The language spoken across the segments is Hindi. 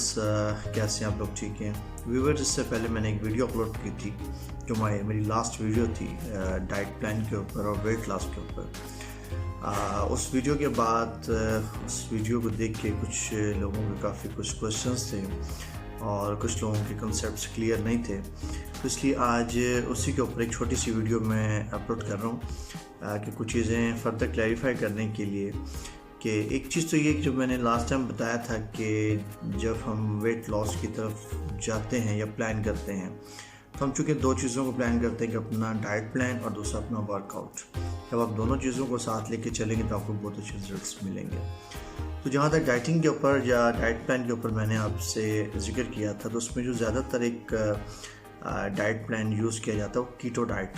व्यूवर्स, कैसे हैं आप लोग? ठीक हैं व्यूवर्स। इससे पहले मैंने एक वीडियो अपलोड की थी जो मेरी लास्ट वीडियो थी डाइट प्लान के ऊपर और वेट लॉस के ऊपर। उस वीडियो के बाद उस वीडियो को देख के कुछ लोगों के काफ़ी कुछ क्वेश्चंस थे और कुछ लोगों के कंसेप्ट्स क्लियर नहीं थे, तो इसलिए आज उसी के ऊपर एक छोटी सी वीडियो मैं अपलोड कर रहा हूँ कि कुछ चीज़ें फर्दर क्लैरिफाई करने के लिए। कि एक चीज़ तो ये कि जो मैंने लास्ट टाइम बताया था कि जब हम वेट लॉस की तरफ जाते हैं या प्लान करते हैं तो हम चूँकि दो चीज़ों को प्लान करते हैं कि अपना डाइट प्लान और दूसरा अपना वर्कआउट। जब आप दोनों चीज़ों को साथ लेके चलेंगे तो आपको बहुत अच्छे रिजल्ट्स मिलेंगे। तो जहाँ तक डाइटिंग के ऊपर या डाइट प्लान के ऊपर मैंने आपसे जिक्र किया था, तो उसमें जो ज़्यादातर एक डाइट प्लान यूज़ किया जाता है वो कीटो डाइट,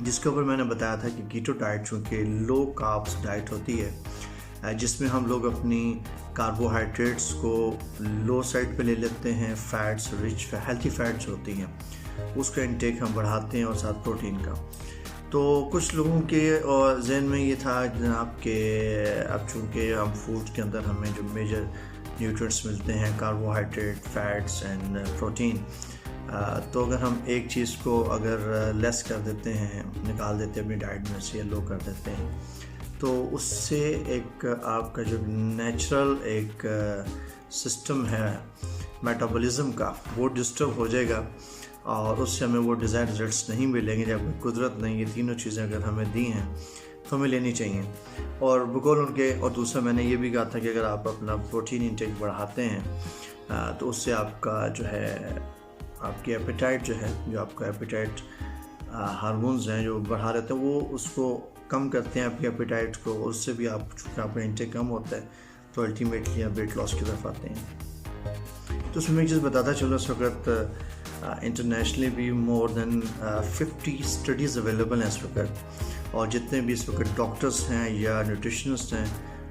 जिसके ऊपर मैंने बताया था कि कीटो डाइट चूँकि लो कार्ब्स डाइट होती है, जिसमें हम लोग अपनी कार्बोहाइड्रेट्स को लो साइड पे ले लेते हैं, फैट्स रिच हेल्थी फैट्स होती हैं उसका इंटेक हम बढ़ाते हैं और साथ प्रोटीन का। तो कुछ लोगों के जहन में ये था जनाब कि अब चूँकि हम फूड के अंदर हमें जो मेजर न्यूट्रिएंट्स मिलते हैं कार्बोहाइड्रेट, फैट्स एंड प्रोटीन, तो अगर हम एक चीज़ को अगर लेस कर देते हैं, निकाल देते हैं अपनी डाइट में से या लो कर देते हैं, तो उससे एक आपका जो नेचुरल एक सिस्टम है मेटाबॉलिज्म का वो डिस्टर्ब हो जाएगा और उससे हमें वो डिज़ायर रिजल्ट्स नहीं मिलेंगे। जब कुदरत ने ये तीनों चीज़ें अगर हमें दी हैं तो हमें लेनी चाहिए। और बकौल उनके, और दूसरा मैंने ये भी कहा था कि अगर आप अपना प्रोटीन इंटेक बढ़ाते हैं तो उससे आपका जो है आपकी एपेटाइट जो है, जो आपका एपेटाइट हार्मोन्स हैं जो बढ़ा रहते हैं वो उसको कम करते हैं आपके एपेटाइट को, उससे भी आप चूँकि आपका इंटेक कम होता है तो अल्टीमेटली आप वेट लॉस की तरफ आते हैं। तो उसमें एक चीज़ बताता चलो, इस वक्त इंटरनेशनली भी मोर देन 50 स्टडीज़ अवेलेबल हैं इस वक्त, और जितने भी इस वक्त डॉक्टर्स हैं या न्यूट्रिशनिस्ट हैं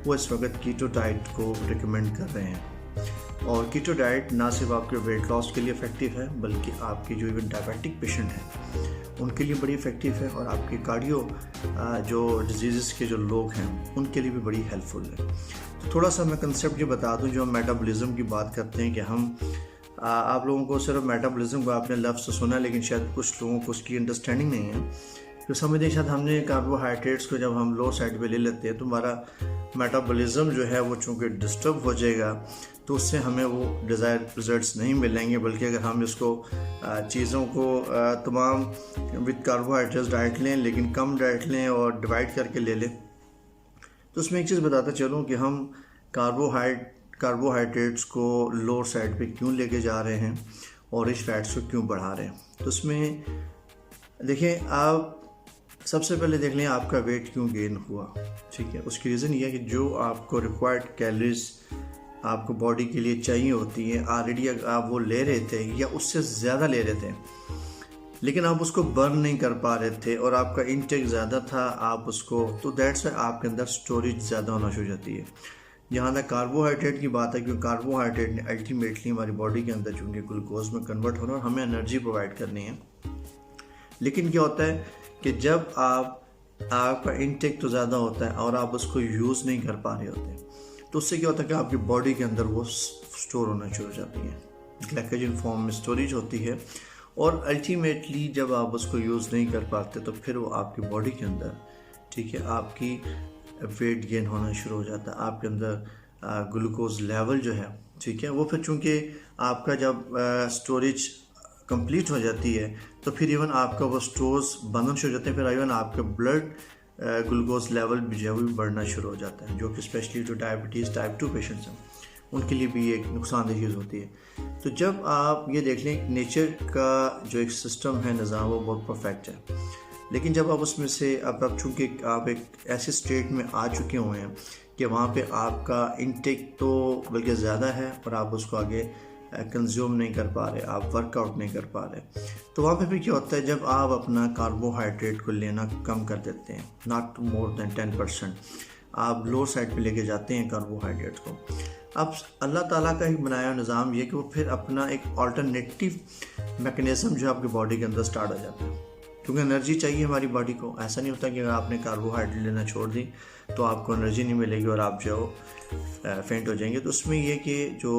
वो इस वक्त कीटो डाइट को रिकमेंड कर रहे हैं। और कीटो डाइट ना सिर्फ आपके वेट लॉस के लिए इफ़ेक्टिव है बल्कि आपके जो इवन डायबिटिक पेशेंट हैं उनके लिए बड़ी इफ़ेक्टिव है, और आपके कार्डियो जो डिजीज़ के जो लोग हैं उनके लिए भी बड़ी हेल्पफुल है। तो थोड़ा सा मैं कंसेप्ट ये बता दूं, जो हम मेटाबॉलिज्म की बात करते हैं कि हम आप लोगों को सिर्फ मेटाबॉलिज्म को आपने लफ्ज़ तो सुना, लेकिन शायद कुछ लोगों को उसकी अंडरस्टैंडिंग नहीं है। तो समझते शायद हमने कार्बोहाइड्रेट्स को जब हम लो साइड पे ले लेते हैं तो हमारा मेटाबॉलिज्म जो है वो चूँकि डिस्टर्ब हो जाएगा तो उससे हमें वो डिज़ायर रिजल्ट्स नहीं मिलेंगे। बल्कि अगर हम इसको चीज़ों को तमाम विद कार्बोहाइड्रेट्स डाइट लें लेकिन कम डाइट लें और डिवाइड करके ले लें, तो उसमें एक चीज़ बताता चलूँ कि हम कार्बोहाइड्रेट्स को लोअर साइड पे क्यों लेके जा रहे हैं और रिच फैट्स को क्यों बढ़ा रहे हैं। तो उसमें देखें, आप सबसे पहले देख लें आपका वेट क्यों गेन हुआ। ठीक है, उसकी रीज़न ये है कि जो आपको रिक्वायर्ड कैलोरीज आपको बॉडी के लिए चाहिए होती हैं ऑलरेडी आप वो ले रहे थे या उससे ज़्यादा ले रहे थे, लेकिन आप उसको बर्न नहीं कर पा रहे थे और आपका इंटेक ज़्यादा था आप उसको, तो दैट्स वाई आपके अंदर स्टोरेज ज़्यादा होना शुरू हो जाती है। जहाँ तक कार्बोहाइड्रेट की बात है, क्योंकि कार्बोहाइड्रेट ने अल्टीमेटली हमारी बॉडी के अंदर चूँकि ग्लूकोज में कन्वर्ट होना और हमें एनर्जी प्रोवाइड करनी है। लेकिन क्या होता है कि जब आपका इंटेक तो ज़्यादा होता है और आप उसको यूज़ नहीं कर पा रहे होते, तो उससे क्या होता है कि आपकी बॉडी के अंदर वो स्टोर होना शुरू हो जाती है, ग्लाइकोजन फॉर्म में स्टोरेज होती है, और अल्टीमेटली जब आप उसको यूज़ नहीं कर पाते तो फिर वो आपकी बॉडी के अंदर, ठीक है, आपकी वेट गेन होना शुरू हो जाता है। आपके अंदर ग्लूकोज लेवल जो है, ठीक है, वो फिर चूँकि आपका जब स्टोरेज कंप्लीट हो जाती है तो फिर इवन आपका वो स्टोर्स बनना शुरू हो जाते हैं, फिर इवन आपका ब्लड ग्लूकोज लेवल भी जो है वो बढ़ना शुरू हो जाता है, जो कि स्पेशली जो डायबिटीज़ टाइप 2 पेशेंट्स हैं उनके लिए भी एक नुकसानदेह चीज़ होती है। तो जब आप ये देख लें नेचर का जो एक सिस्टम है, निज़ाम, वो बहुत परफेक्ट है, लेकिन जब आप उसमें से अब चूँकि आप एक ऐसे स्टेट में आ चुके हुए हैं कि वहाँ पे आपका इंटेक तो बल्कि ज़्यादा है और आप उसको आगे कंज्यूम नहीं कर पा रहे, आप वर्कआउट नहीं कर पा रहे, तो वहाँ पे भी क्या होता है, जब आप अपना कार्बोहाइड्रेट को लेना कम कर देते हैं, नॉट मोर देन 10%, आप लोअर साइड पे लेके जाते हैं कार्बोहाइड्रेट को। अब अल्लाह ताला का एक बनाया निज़ाम ये कि वो फिर अपना एक ऑल्टरनेटिव मैकेनिज़्म जो आपकी बॉडी के अंदर स्टार्ट हो जाता है, क्योंकि एनर्जी चाहिए हमारी बॉडी को। ऐसा नहीं होता कि अगर आपने कार्बोहाइड्रेट लेना छोड़ दी तो आपको एनर्जी नहीं मिलेगी और आप जो फेंट हो जाएंगे। तो उसमें ये कि जो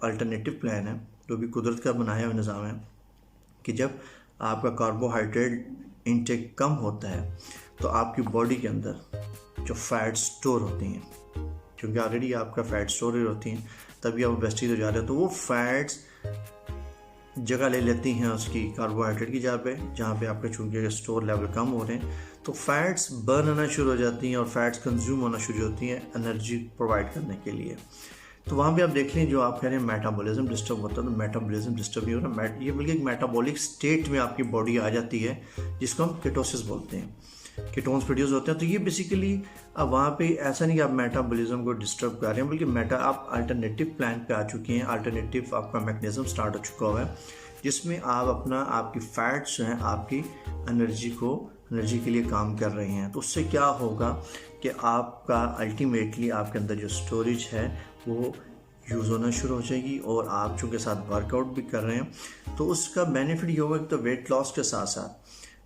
अल्टरनेटिव प्लान है, जो भी कुदरत का बनाया हुआ निज़ाम है कि जब आपका कार्बोहाइड्रेट इंटेक कम होता है तो आपकी बॉडी के अंदर जो फैट स्टोर होती हैं, क्योंकि ऑलरेडी आपका फैट स्टोरेज होती हैं, तभी आप ओबेसिटी हो जा रहे हो, तो वो फैट्स जगह ले लेती हैं उसकी कार्बोहाइड्रेट की जगह पे, जहाँ पे आपके चूँकि स्टोर लेवल कम हो रहे हैं, तो फैट्स बर्न होना शुरू हो जाती हैं और फैट्स कंज्यूम होना शुरू होती हैं एनर्जी प्रोवाइड करने के लिए। तो वहाँ पे आप देख लें, जो आप कह रहे हैं मेटाबॉलिज्म डिस्टर्ब होता है, तो मेटाबॉलिज्म डिस्टर्ब नहीं हो रहा, ये बल्कि एक मेटाबॉलिक स्टेट में आपकी बॉडी आ जाती है, जिसको हम केटोसिस बोलते हैं, कीटोन्स प्रोड्यूस होते हैं। तो ये बेसिकली अब वहाँ पे ऐसा नहीं कि आप मेटाबॉलिज्म को डिस्टर्ब कर रहे हैं, बल्कि आप अल्टरनेटिव प्लान पे आ चुके हैं, अल्टरनेटिव आपका मैकेनिज्म स्टार्ट हो चुका हुआ है, जिसमें आप आपकी फैट्स जो हैं आपकी एनर्जी के लिए काम कर रहे हैं। तो उससे क्या होगा कि आपका अल्टीमेटली आपके अंदर जो स्टोरेज है वो यूज़ होना शुरू हो जाएगी, और आप चूँकि साथ वर्कआउट भी कर रहे हैं तो उसका बेनिफिट ये होगा कि तो वेट लॉस के साथ साथ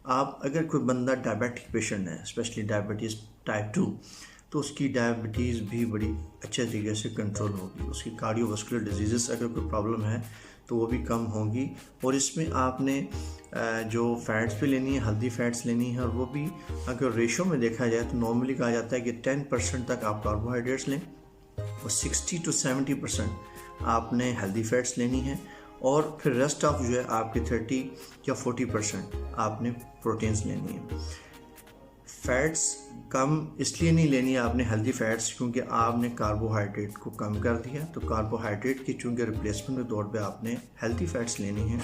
आप, अगर कोई बंदा डायबिटिक पेशेंट है, स्पेशली डायबिटीज़ टाइप 2, तो उसकी डायबिटीज़ भी बड़ी अच्छे तरीके से कंट्रोल होगी, उसकी कार्डियोवास्कुलर डिजीज़ अगर कोई प्रॉब्लम है तो वो भी कम होगी। और इसमें आपने जो फैट्स भी लेनी है, हेल्दी फैट्स लेनी है, और वो भी अगर रेशो में देखा जाए तो नॉर्मली कहा जाता है कि 10% तक आप कार्बोहाइड्रेट्स लें और 60 to 70% आपने हेल्दी फैट्स लेनी है, और फिर रेस्ट ऑफ जो है आपके 30 या 40% आपने प्रोटीन्स लेनी है। फैट्स कम इसलिए नहीं लेनी है आपने हेल्दी फैट्स, क्योंकि आपने कार्बोहाइड्रेट को कम कर दिया, तो कार्बोहाइड्रेट की चूँकि रिप्लेसमेंट के तौर पे आपने हेल्दी फैट्स लेनी है,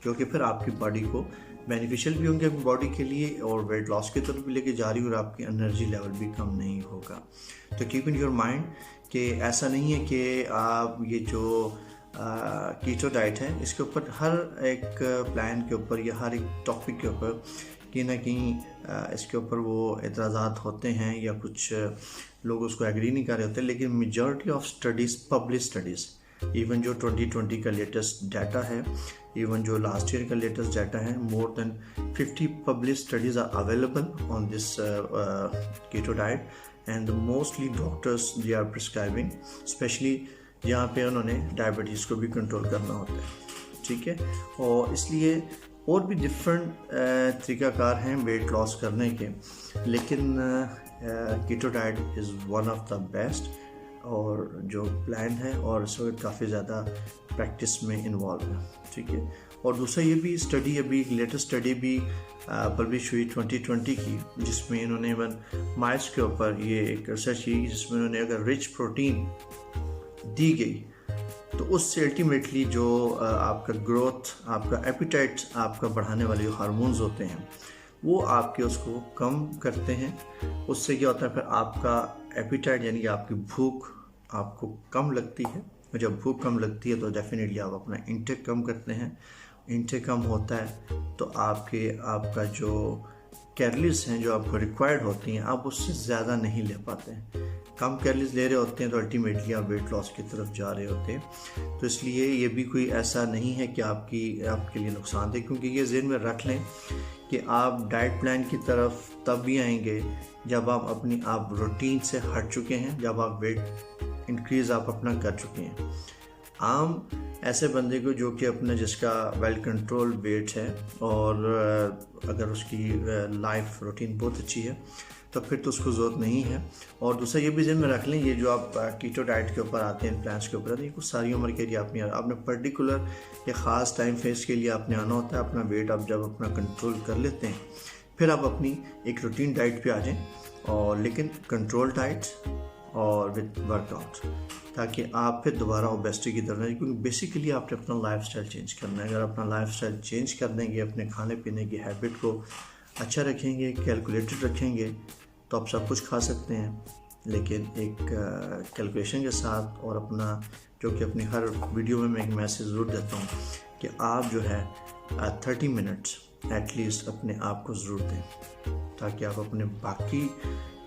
जो कि फिर आपकी बॉडी को बेनिफिशियल भी होंगे, बॉडी के लिए, और वेट लॉस की तरफ भी लेके जा रही है, और आपकी एनर्जी लेवल भी कम नहीं होगा। तो कीप इन योर माइंड कि ऐसा नहीं है कि आप ये जो कीटो डाइट है, इसके ऊपर हर एक प्लान के ऊपर या हर एक टॉपिक के ऊपर कहीं ना कहीं इसके ऊपर वो एतराज़ात होते हैं, या कुछ लोग उसको एग्री नहीं कर रहे होते, लेकिन majority of studies, publish studies, even जो 2020 का लेटेस्ट डाटा है, इवन जो लास्ट ईयर का लेटेस्ट डाटा है, more than 50 publish studies are available on this keto diet, and mostly doctors they are prescribing, specially जहाँ पे उन्होंने डायबिटीज़ को भी कंट्रोल करना होता है, ठीक है। और इसलिए और भी डिफरेंट तरीक़ाकार हैं वेट लॉस करने के, लेकिन keto diet is one of the best और जो प्लान है, और इस वक्त काफ़ी ज़्यादा प्रैक्टिस में इन्वॉल्व है, ठीक है। और दूसरा ये भी स्टडी, अभी लेटेस्ट स्टडी भी पब्लिश हुई 2020 की, जिसमें इन्होंने इवन माइस के ऊपर ये एक रिसर्च की, जिसमें उन्होंने अगर रिच प्रोटीन दी गई तो उससे अल्टीमेटली जो आपका ग्रोथ, आपका एपिटाइट आपका बढ़ाने वाले जो हार्मोन्स होते हैं वो आपके उसको कम करते हैं। उससे क्या होता है, फिर आपका एपिटाइट यानी कि आपकी भूख आपको कम लगती है, और जब भूख कम लगती है तो डेफिनेटली आप अपना इंटेक कम करते हैं। इंटेक कम होता है तो आपका जो कैलोरीज हैं जो आपको रिक्वायर्ड होती हैं, आप उससे ज़्यादा नहीं ले पाते हैं। कम कैलोरीज ले रहे होते हैं तो अल्टीमेटली आप वेट लॉस की तरफ जा रहे होते हैं। तो इसलिए ये भी कोई ऐसा नहीं है कि आपके लिए नुकसानदेह, क्योंकि ये ज़हन में रख लें कि आप डाइट प्लान की तरफ तब भी आएंगे जब आप रूटीन से हट चुके हैं, जब आप वेट इंक्रीज़ आप अपना कर चुके हैं। आम ऐसे बंदे को जो कि जिसका वेल कंट्रोल वेट है और अगर उसकी लाइफ रूटीन बहुत अच्छी है तो फिर तो उसको ज़रूरत नहीं है। और दूसरा ये भी ज़हन में रख लें, ये जो आप कीटो डाइट के ऊपर आते हैं, प्लान्स के ऊपर आते हैं, कुछ सारी उम्र के लिए आपने पर्टिकुलर या ख़ास टाइम फेस के लिए आपने आना होता है। अपना वेट आप जब अपना कंट्रोल कर लेते हैं फिर आप अपनी एक रूटीन डाइट पे आ जाएं, और लेकिन कंट्रोल डाइट और विद वर्कआउट, ताकि आप फिर दोबारा ओबेसिटी की तरफ नहीं, क्योंकि बेसिकली आपने अपना लाइफस्टाइल चेंज करना है। अगर अपना लाइफस्टाइल चेंज कर देंगे, अपने खाने पीने की हैबिट को अच्छा रखेंगे, कैलकुलेटेड रखेंगे, तो आप सब कुछ खा सकते हैं, लेकिन एक कैलकुलेशन के साथ। और अपना जो कि अपनी हर वीडियो में मैं एक मैसेज ज़रूर देता हूँ कि आप जो है 30 मिनट्स एटलीस्ट अपने आप को ज़रूर दें, ताकि आप अपने बाकी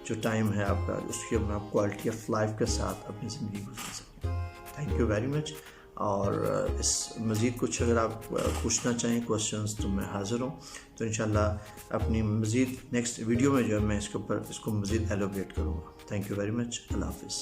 जो टाइम है आपका उसकी आप क्वालिटी ऑफ लाइफ के साथ अपनी ज़िंदगी गुजार सकें। Thank you very much. और इस मज़ीद कुछ अगर आप पूछना चाहें क्वेश्चंस तो मैं हाज़िर हूँ। तो इंशाल्लाह अपनी मज़ीद नेक्स्ट वीडियो में जो है मैं इसको मज़ीद एलोबरेट करूँगा। Thank you very much. अल्लाह हाफ़िज़।